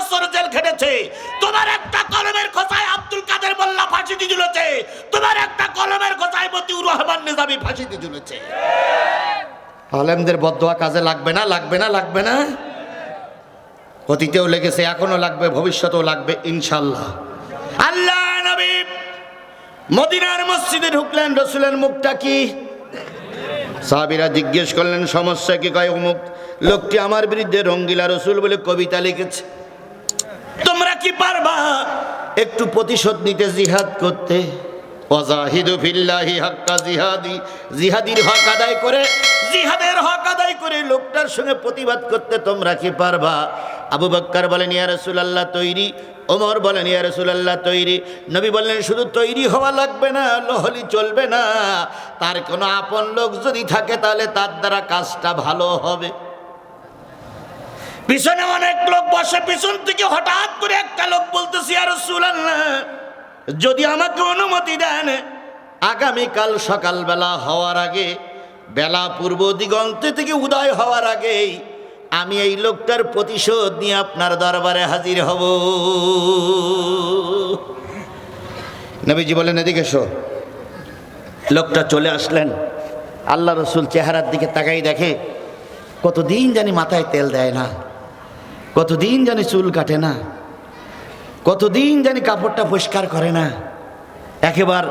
বছর জেল খেটেছে, তোমার একটা কলমের খোঁচায় আব্দুল কাদের মোল্লা ফাঁসিতে ঝুলেছে, তোমার একটা কলমের খোঁচায় মতিউর রহমান নিজামী ফাঁসিতে ঝুলেছে। আলেমদের বদদোয়া কাজে লাগবে না, লাগবে না, লাগবে না? অতীতেও লেগেছে, এখনো লাগবে, ভবিষ্যতেও লাগবে ইনশাআল্লাহ। আল্লাহ নবী মদিনার মসজিদে ঢুকলেন, রসুলের মুখটা কি? সাহাবীরা জিজ্ঞেস করলেন সমস্যা কি? কয় অমুক লোকটি আমার বিরুদ্ধে রঙ্গিলা রসুল বলে কবিতা লিখেছে, তোমরা কি পারবা একটু প্রতিশোধ নিতে, জিহাদ করতে? ওয়াজাহিদু ফিল্লাহি হাক্কা জিহাদি, জিহাদির হক আদায় করে, জিহাদের হক আদায় করে লোকটার সঙ্গে প্রতিবাদ করতে তোমরা কি পারবা? আবু বকর বলেন ইয়া রাসূলুল্লাহ তৈরি, ওমর বলেন ইয়া রাসূলুল্লাহ তৈরি। নবী বললেন শুধু তৈরি হওয়া লাগবে না, লহলি চলবে না, তার কোনো আপন লোক যদি থাকে তাহলে তার দ্বারা কাজটা ভালো হবে। পিছনে অনেক লোক বসে, পিছন থেকে হঠাৎ করে একটা লোক বলতেছে ইয়া রাসূলুল্লাহ যদি আমাকে অনুমতি দেন, আগামীকাল সকালবেলা হওয়ার আগে, বেলা পূর্ব দিগন্তে থেকে উদয় হওয়ার আগেই আমি এই লোকটার প্রতিশোধ নিয়ে আপনার দরবারে হাজির হব। নবীজি বলেন এদিকে এসো। লোকটা চলে আসলেন, আল্লাহ রসুল চেহারার দিকে তাকাই দেখে কতদিন জানি মাথায় তেল দেয় না, কতদিন জানি চুল কাটে না, কতদিন জানি কাপড়টা পরিষ্কার করে না, একেবারে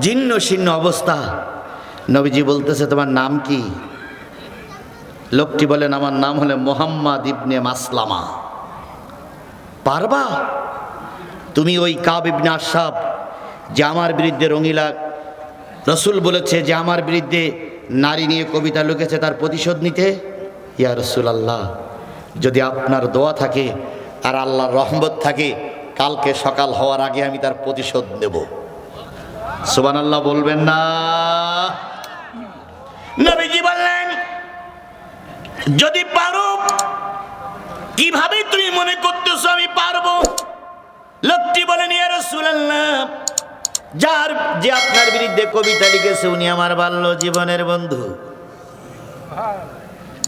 জীর্ণ শীর্ণ অবস্থা। নবীজি বলতেছে তোমার নাম কি? লোকটি বলেন আমার নাম হলো মুহাম্মদ ইবনে মাসলামা। পারবা তুমি ওই কাব ইবনে আশরাফ যে আমার বিরুদ্ধে রঙিলা রসুল বলেছে যে আমার বিরুদ্ধে নারী নিয়ে কবিতা লিখেছে তার প্রতিশোধ নিতে? ইয়া রাসূলুল্লাহ যদি আপনার দোয়া থাকে আর আল্লাহর রহমত থাকে, কালকে সকাল হওয়ার আগে আমি তার প্রতিশোধ নেব। সুবহানাল্লাহ বলবেন না? নবীজি বললেন যদি পারো, কিভাবে তুমি মনে করতেছো আমি পারবো? লোকটি বলেন ইয়া রাসূলুল্লাহ যার যে আপনার বিরুদ্ধে কবিতা লিখেছে উনি আমার বাল্য জীবনের বন্ধু,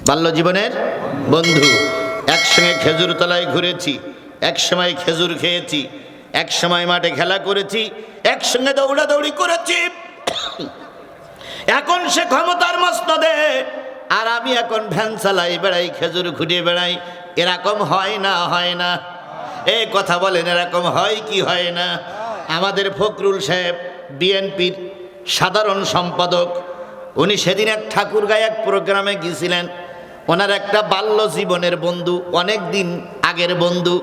বাল্য জীবনের বন্ধু। একসঙ্গে খেজুর তলায় ঘুরেছি, এক সময় খেজুর খেয়েছি, এক সময় মাঠে খেলা করেছি, একসঙ্গে দৌড়াদৌড়ি করেছি। এখন সে ক্ষমতার মসনদে আর আমি এখন ভ্যান চালাই বেড়াই, খেজুর ঘুরিয়ে বেড়াই। এরকম হয় না? হয় না? এ কথা বলেন, এরকম হয় কি হয় না? আমাদের ফখরুল সাহেব বিএনপির সাধারণ সম্পাদক, উনি সেদিন এক ঠাকুরগাঁয়ে এক প্রোগ্রামে গিয়েছিলেন। ওনার একটা বাল্য জীবনের বন্ধু, অনেক দিন আগের বন্ধু,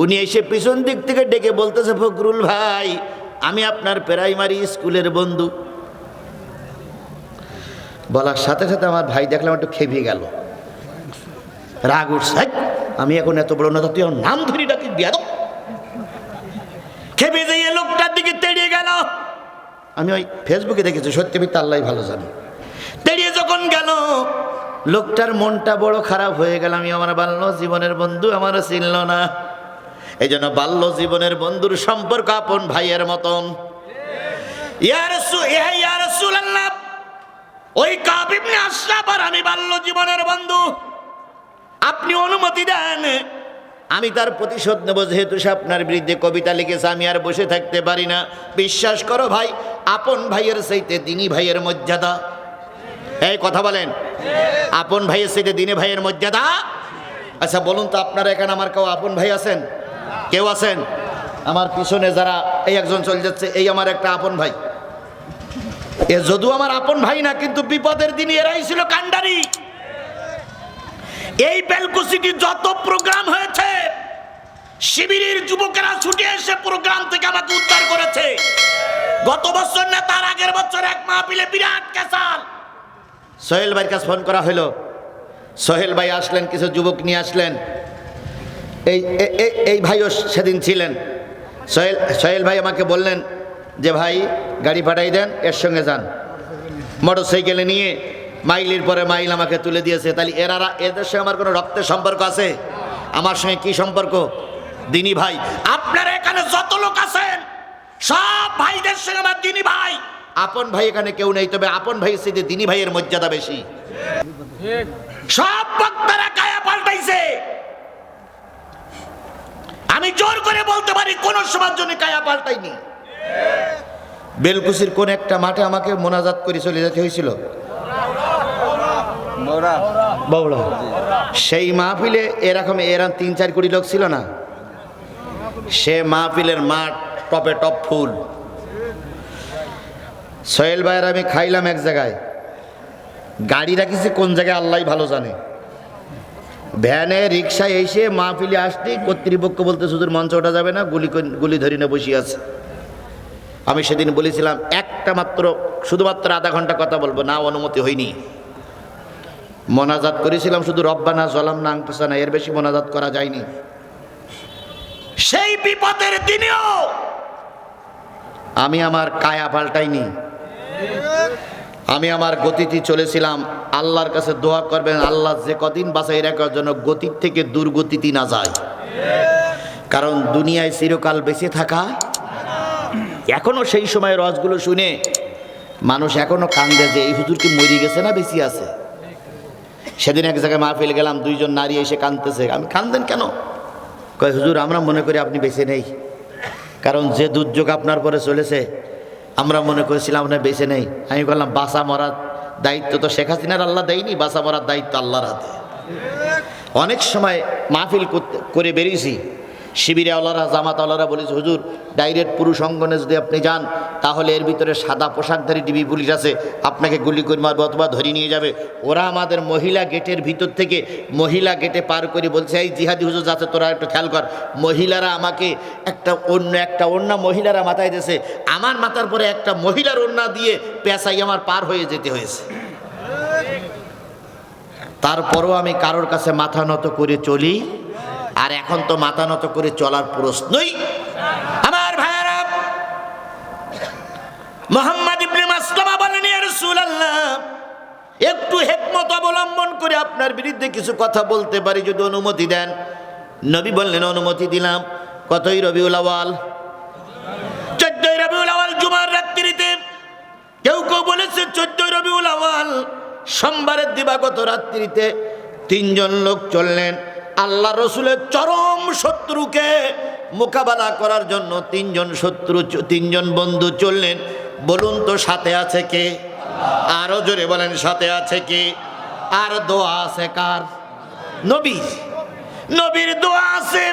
উনি এসে পিছন দিক থেকে ডেকে বলতেছে ফখরুল ভাই আমি আপনার প্রাইমারি স্কুলের বন্ধু। বলার সাথে সাথে আমার ভাই দেখলাম একটু খেপে গেল, রাগ উঠছে, আমি এখন এত বড় নেতা তুই নাম ধরি ডাকি বিয়াদব। খেপে যেয়ে লোকটার দিকে তেড়িয়ে গেল। আমি ওই ফেসবুকে দেখেছি, সত্যি মিথ্যা আল্লাহ ভালো জানে। তেড়িয়ে যখন গেল লোকটার মনটা বড় খারাপ হয়ে গেল। আমি আমার বাল্য জীবনের বন্ধু আমারও চিনল না। এই জন্য বাল্য জীবনের বন্ধুর সম্পর্ক আপন ভাইয়ের মতন। ইয়া রাসূলুল্লাহ ওই কাব ইবনে আশরাফ আর আমি বাল্য জীবনের বন্ধু, আপনি অনুমতি দেন আমি তার প্রতিশোধ নেব। যেহেতু সে আপনার বিরুদ্ধে কবিতা লিখেছে আমি আর বসে থাকতে পারি না। বিশ্বাস করো ভাই, আপন ভাইয়ের চাইতে দিনী ভাইয়ের মর্যাদা। এই কথা বলেন, আপন ভাইয়ের চাইতে দিনী ভাইয়ের মর্যাদা। আচ্ছা বলুন তো আপনারা এখানে আমার কেউ আপন ভাই আছেন? কেউ আছেন? আমার পিছনে যারা, এই একজন চলে যাচ্ছে, এই আমার একটা আপন ভাই। এ যদিও আমার আপন ভাই না, কিন্তু বিপদের দিনে এরাই ছিল কান্ডারি। এই বেলকুচিটি যত প্রোগ্রাম হয়েছে শিবিরের যুবকেরা ছুটে এসে প্রোগ্রাম থেকে আমাকে উদ্ধার করেছে। গত বছর না তার আগের বছর এক মাহফিলে বিরাট কেসাল। সোহেল ভাইয়ের কাছে ফোন করা হলো, সোহেল ভাই আসলেন, কিছু যুবক নিয়ে আসলেন। এই ভাইও সেদিন ছিলেন। সোহেল ভাই আমাকে বললেন যে ভাই গাড়ি পাঠাই দেন, এর সঙ্গে যান। মোটর সাইকেলে নিয়ে মাইলের পরে মাইল আমাকে তুলে দিয়েছে। তাহলে এদের সঙ্গে আমার কোনো রক্তের সম্পর্ক আছে? আমার সঙ্গে কি সম্পর্ক? দিনী ভাই। আপনারা এখানে যত লোক আছেন সব ভাইদের সঙ্গে আমার দিনী ভাই। আপন ভাই এখানে কেউ নেই, তবে আপন ভাইয়ের সাথে দিনী ভাইয়ের মর্যাদা বেশি। সব বক্তারা কায়া পাল্টাইছে। আমি জোর করে বলতে পারি কোন সময়ের জন্য কায়া পাল্টাইনি। বেলকুচির কোন একটা মাঠে আমাকে মোনাজাত করে চলে যেতে হয়েছিল, বগুড়া। সেই মাহফিলে এরকম 3-4 কোটি লোক ছিল না। সে মাহফিলের মাঠ টপে টপ ফুল। সোহেল ভাইয়ের আমি খাইলাম এক জায়গায়, গাড়ি রাখিছে কোন জায়গায় আল্লাহ ভালো জানে। ভ্যানে রিক্সায় এসে মাহফিলে আসতেই কর্তৃপক্ষ বলতে শুধু মঞ্চে ওঠা যাবে না, গুলি ধরি না বসে আছে। আমি সেদিন বলেছিলাম শুধুমাত্র আধা ঘন্টা কথা বলবো না, অনুমতি হয়নি। মোনাজাত করেছিলাম শুধু রব্বানা জালামনা আনফুসানা, এর বেশি মোনাজাত করা যায়নি। সেই বিপদের দিনেও আমি আমার কায়া পাল্টাইনি, আমি আমার গতিতে চলেছিলাম। আল্লাহর কাছে দোয়া করবেন, আল্লাহ যে কদিন বাঁচাই রাখার জন্য গতির থেকে দুর্গতিতে না যায়। কারণ দুনিয়ায় চিরকাল বেঁচে থাকা, এখনো সেই সময় রসগুলো শুনে মানুষ এখনো কান্দে যে এই হুজুর কি মরে গেছে না বেঁচে আছে। সেদিন এক জায়গায় মাহফিল গেলাম, 2 জন নারী এসে কাঁদতেছে। আমি কান্দেন কেন? কয় হুজুর আমরা মনে করি আপনি বেঁচে নেই, কারণ যে দুর্যোগ আপনার পরে চলেছে আমরা মনে করেছিলাম আপনার বেঁচে নেই। আমি বললাম বাঁচা মরার দায়িত্ব তো শেখ হাসিনার আল্লাহ দেয়নি, বাঁচা মরার দায়িত্ব আল্লাহর হাতে। অনেক সময় মাহফিল করে বেরিয়েছি, শিবিরে আল্লাহরা জামাত আল্লাহরা বলেছে হুজুর ডাইরেক্ট পুরুষ অঙ্গনে যদি আপনি যান তাহলে এর ভিতরে সাদা পোশাকধারী ডিবি পুলিশ আছে, আপনাকে গুলি করে মারবে অথবা ধরে নিয়ে যাবে। ওরা আমাদের মহিলা গেটের ভিতর থেকে মহিলা গেটে পার করে বলছে এই জিহাদি হুজুর যাচ্ছে তোরা একটু খেয়াল কর। মহিলারা আমাকে একটা ওড়না মহিলারা মাথায় দিয়েছে, আমার মাথার পরে একটা মহিলার ওড়না দিয়ে পেঁচাই আমার পার হয়ে যেতে হয়েছে। তারপরও আমি কারোর কাছে মাথা নত করে চলি, আর এখন তো মাথা নত করে চলার প্রশ্নই। আমার ভাইরা, মুহাম্মদ ইবনে মাসলামা বলেন ইয়া রাসূলুল্লাহ একটু হিকমত অবলম্বন করে আপনার বিরুদ্ধে কিছু কথা বলতে পারি, যদি অনুমতি দেন। নবী বললেন অনুমতি দিলাম। কতই রবিউল আউয়াল? 14 রবিউল আউয়াল জুমার রাত্রিতে। কেউ কেউ বলেছে 14 রবিউল আউয়াল সোমবারের দিবাগত রাত্রিতে 3 জন লোক চললেন আল্লাহ রসুলের চরম শত্রুকে মোকাবেলা করার জন্য। 3 জন বন্ধু চললেন। বলুন তো সাথে আছে কে? আরো জোরে বলেন সাথে আছে কে? আর দোয়া আছে কার? নবীর। নবীর দোয়া আছে,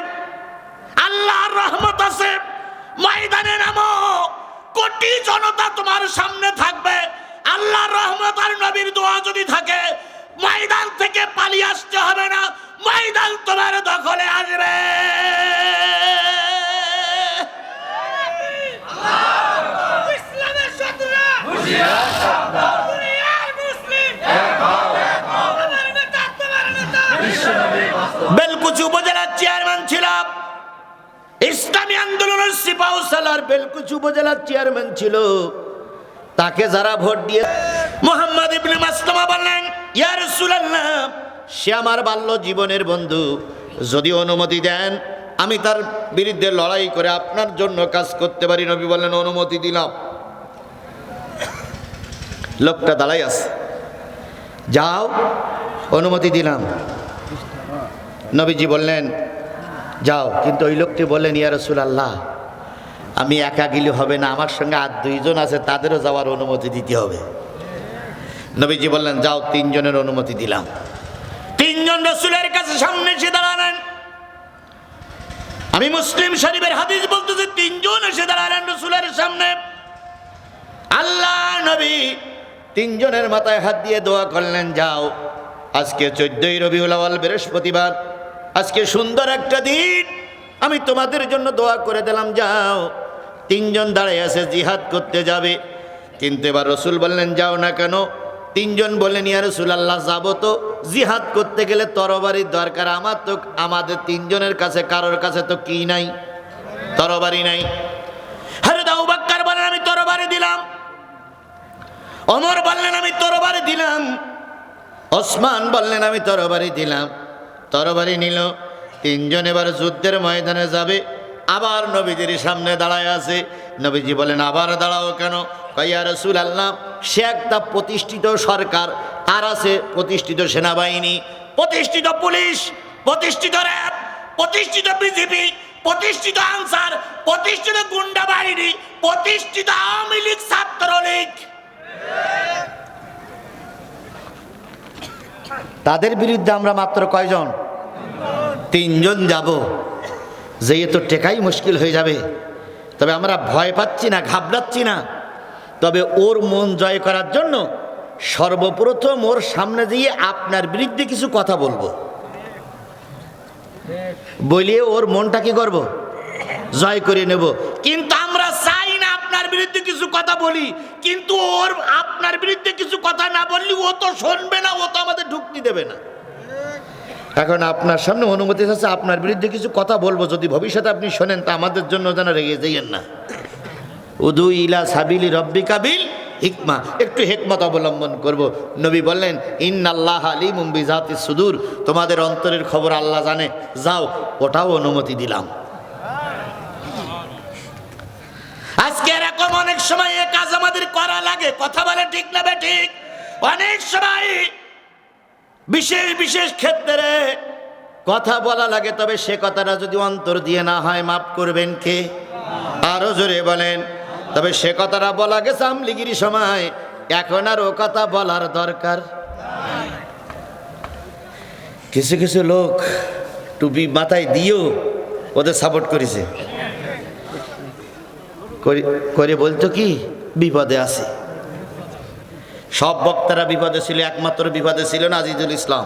আল্লাহর রহমত আছে। ময়দানে নামো, কোটি জনতা তোমার সামনে থাকবে। আল্লাহর রহমত আর নবীর দোয়া যদি থাকে ময়দান থেকে পালিয়ে আসতে হবে না, ময়দান তোমার দখলে আসবে। বেলকুচি উপজেলার চেয়ারম্যান ছিলাম, ইসলামী আন্দোলনের সিপাহসালার বেলকুচি উপজেলার চেয়ারম্যান ছিল। তাকে যারা ভোট দিয়ে মুহাম্মদ ইবনে মাসলামা বললেন ইয়া রাসূলুল্লাহ সে আমার বাল্য জীবনের বন্ধু, যদি অনুমতি দেন আমি তার বিরুদ্ধে লড়াই করে আপনার জন্য কাজ করতে পারি। নবী বললেন অনুমতি দিলাম। লোকটা দাঁড়াই আছে, যাও অনুমতি দিলাম। নবীজি বললেন যাও, কিন্তু ওই লোকটি বললেন ইয়া রাসূলুল্লাহ আমি একা গেলে হবে না, আমার সঙ্গে আর 2 জন আছে, তাদেরও যাওয়ার অনুমতি দিতে হবে। নবীজি বললেন যাও, 3 জনের অনুমতি দিলাম। 3 জন রাসূলের কাছে সামনে এসে দাঁড়ালেন। আমি মুসলিম শরীফের হাদিস বলতেছি 3 জন এসে দাঁড়ালেন রাসূলের সামনে। আল্লাহ নবী 3 জনের মাথায় হাত দিয়ে দোয়া করলেন যাও, আজকে 14 রবিউল আউয়াল বৃহস্পতিবার, আজকে সুন্দর একটা দিন, আমি তোমাদের জন্য দোয়া করে দিলাম যাও। 3 জন দাঁড়িয়ে আছে, জিহাদ করতে যাবে। কিন্তু এবার রসুল বললেন যাও না কেন? 3 জন বললেন ইয়া রাসূলুল্লাহ যাবো তো, জিহাদ করতে গেলে তরবারির দরকার। আমাদের 3 জনের কাছে কারোর কাছে তো কি নাই? তরবারি নাই। হযরত আবু বকর বললেন আমি তরবারি দিলাম। ওমর বললেন আমি তরবারি দিলাম। ওসমান বললেন আমি তরবারি দিলাম। তরবারি নিল। 3 জন এবার যুদ্ধের ময়দানে যাবে। আবার নবীজির সামনে দাঁড়ায় আছে। নবীজি বলেন আবার দাঁড়াও কেন? ইয়া রাসূলুল্লাহ সে একটা প্রতিষ্ঠিত সরকার, আর আছে প্রতিষ্ঠিত সেনাবাহিনী, প্রতিষ্ঠিত পুলিশ, প্রতিষ্ঠিত র্যাব, প্রতিষ্ঠিত বিজিবি, প্রতিষ্ঠিত আনসার, প্রতিষ্ঠিত গুন্ডা বাহিনী, প্রতিষ্ঠিত আওয়ামী লীগ, ছাত্রলীগ, তাদের বিরুদ্ধে আমরা মাত্র কয়জন? 3 জন যাব। যেয়ে তো টেকাই মুশকিল হয়ে যাবে। তবে আমরা ভয় পাচ্ছি না, ঘাবড়াচ্ছি না। তবে ওর মন জয় করার জন্য সর্বপ্রথম ওর সামনে দিয়ে আপনার বিরুদ্ধে কিছু কথা বলবো, বলিয়ে ওর মনটা কি করব? জয় করে নেব। কিন্তু আমরা চাই না আপনার বিরুদ্ধে কিছু কথা বলি, কিন্তু ওর আপনার বিরুদ্ধে কিছু কথা না বললে ও তো শুনবে না, ও তো আমাদের ঢুকতে দেবে না। এখন আপনার সামনে অনুমতি আছে, আপনার বিরুদ্ধে কিছু কথা বলবো, যদি ভবিষ্যতে আপনি শোনেন তা আমাদের জন্য যেন রেগে যাইয়েন না। উদু ইলা সাবিলি রব্বিকা বিল হিকমা, একটু হিকমত অবলম্বন করব। নবী বললেন ইন্নাল্লাহ আলিমুম বিজাতিস সুদূর, তোমাদের অন্তরের খবর আল্লাহ জানে, যাও, ওটাও অনুমতি দিলাম। আজকে এরকম অনেক সময় এ কাজ আমাদের করা লাগে, কথা বলে ঠিক না ঠিক? অনেক সময় বিশেষ বিশেষ ক্ষেত্রে কথা বলা লাগে, তবে সে কথাটা যদি অন্তর দিয়ে না হয় মাফ করবেন কে? আরো জোরে বলেন। তবে সে কথাটা বলা গেছে আমলিগিরি সময়, এখন আর ও কথা বলার দরকার। কিছু কিছু লোক টুপি মাথায় দিয়েও ওদের সাপোর্ট করেছে, করে বলতো কি বিপদে আছে। সব বক্তারা বিপদে ছিল, একমাত্র বিপদে ছিল না আজিজুল ইসলাম।